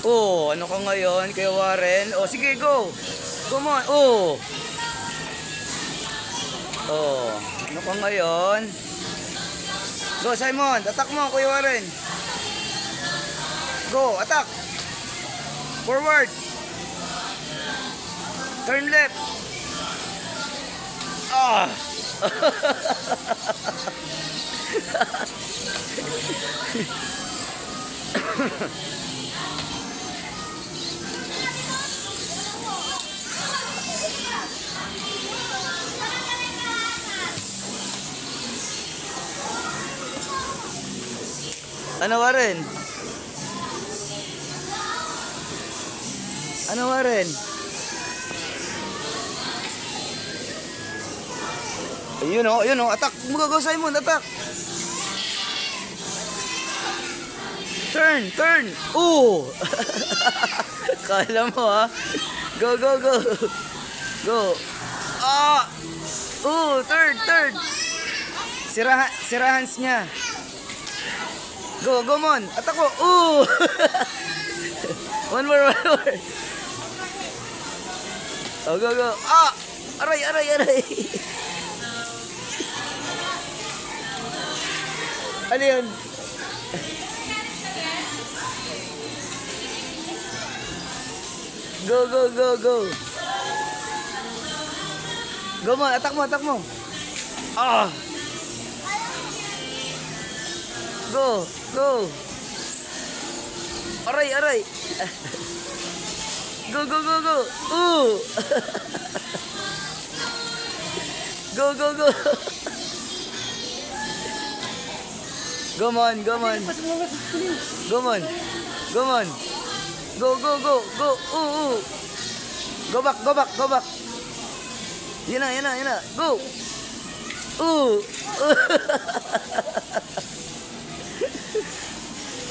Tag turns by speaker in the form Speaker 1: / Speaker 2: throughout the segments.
Speaker 1: Oh, ano ka ngayon, Kuya Warren? Oh, sige, go. Come on. Oh. Oh, ano ka ngayon? Go, Simon. Attack mo, Kuya Warren. Go, attack. Forward. Turn left. Ah. Ano Warren? Ano Warren? Ayun oh, attack. Go Simon, attack. Turn. Oh. Kala mo ha. Go. Go. Ah. Oh, turn. Sirahans niya. Go mon. Attack mo. Oh. One more. Oh, go. Ah. Aray. Ano yun? Go. Go mo, attack mo. Ah. Go. Aray. Go. Ooh. Go. Go on. Go. Ooh. Go back. Yan na. Go. Ooh.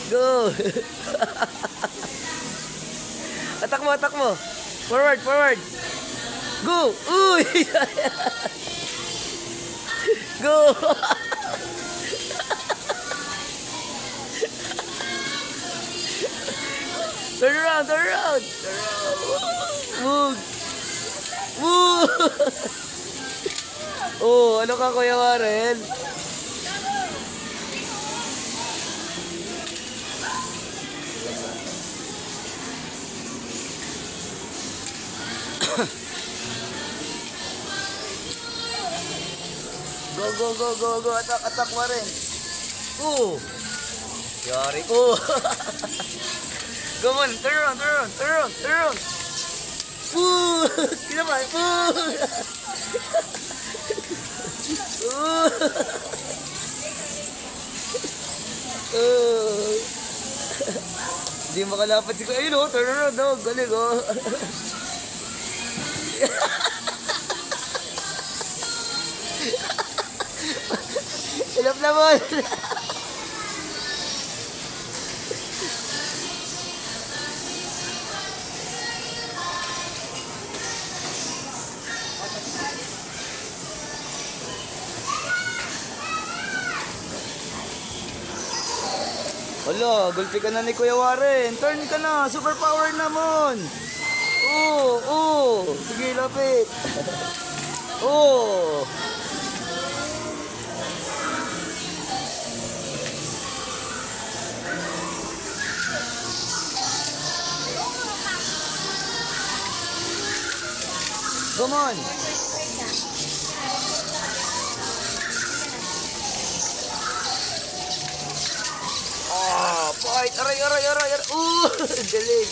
Speaker 1: Go. Attack mo. Forward. Go. Uy. Go. Turn around. Move. Oh, ano ka Kuya Warren? Go. Attack Warren. Oh. Yari ko. Go on, turn around. Ooh, kinamay. Hindi makalapad si Kuya. Ayun oh, turn around oh. Galing oh. Ilap naman. Hala, gulpi ka na ni Kuya Warren. Turn ka na, super power naman. Oh. Sige, lapit. Oh. Come on. Ah, fight. Aray. Galing.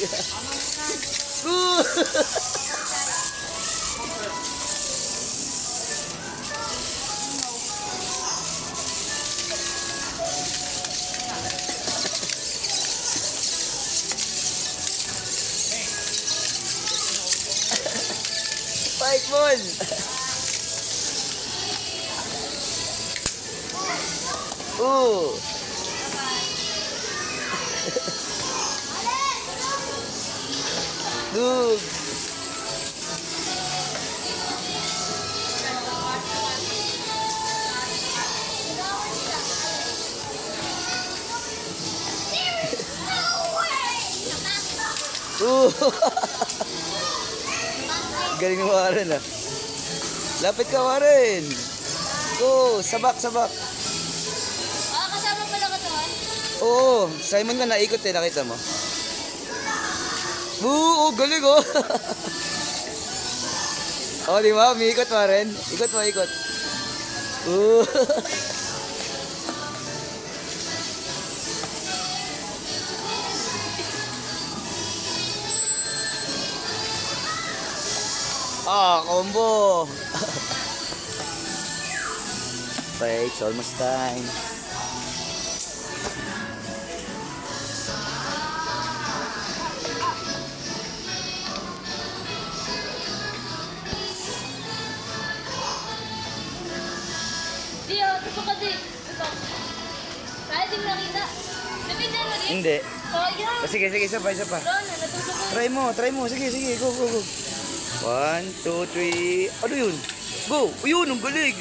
Speaker 1: Fight ball. Oh. Dug. Uh. Galing mo Warren ah. Lapit ka Warren. Go, sabak, sabak.
Speaker 2: Kasama pala ka doon?
Speaker 1: Oo, Simon ka naikot eh, nakita mo. Oo, galing oh. Oh, di ba? Umiikot Warren. Ikot mo, ikot. Combo. Okay, it's almost time.
Speaker 2: Di, gusto ka di. Ito. Kahit di mo nakita. Napindan mo di?
Speaker 1: Hindi.
Speaker 2: Oh, yeah.
Speaker 1: Sige, sige, isa pa, isa pa.
Speaker 2: Ron, natutulog ko.
Speaker 1: Try mo. Sige, sige, go, go, go. 1, 2, 3. Ano yun? Go! Ayun, ang galig!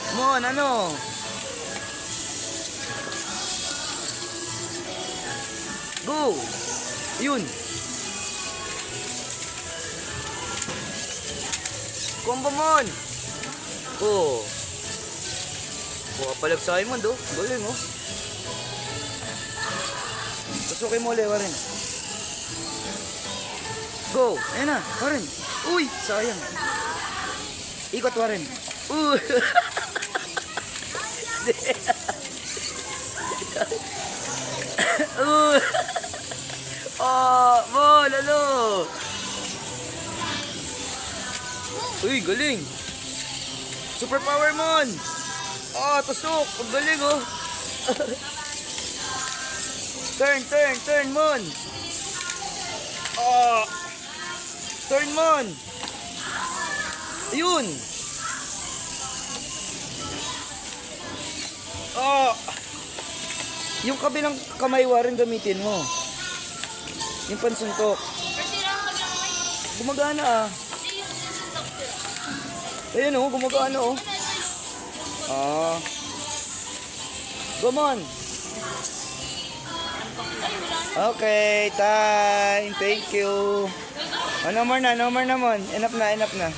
Speaker 1: Come on, ano? Go! Ayun! Combo mon! Oh! Palag sa Simon, do. Galing, oh. Tusukin mo ulit, Warren. Go! Ayan na, Warren. Uy! Sayang. Ikot, Warren. Uy! Uy! Oh! Mon! Ano? Uy! Galing! Super power, Mon! Oh! Tusok! Ang galing, oh! Turn, Mon! Oh! Turn, Mon! Ayun! Oh! Yung kabilang kamay Warren gamitin mo. Yung pansuntok.
Speaker 2: Kasi lang maglamay.
Speaker 1: Gumagana ah.
Speaker 2: Hindi yung sinusuntok sila.
Speaker 1: Ayun oh, gumagana oh. Ah. Come on. Okay, time. Thank you. No more na, Mon. Enough na.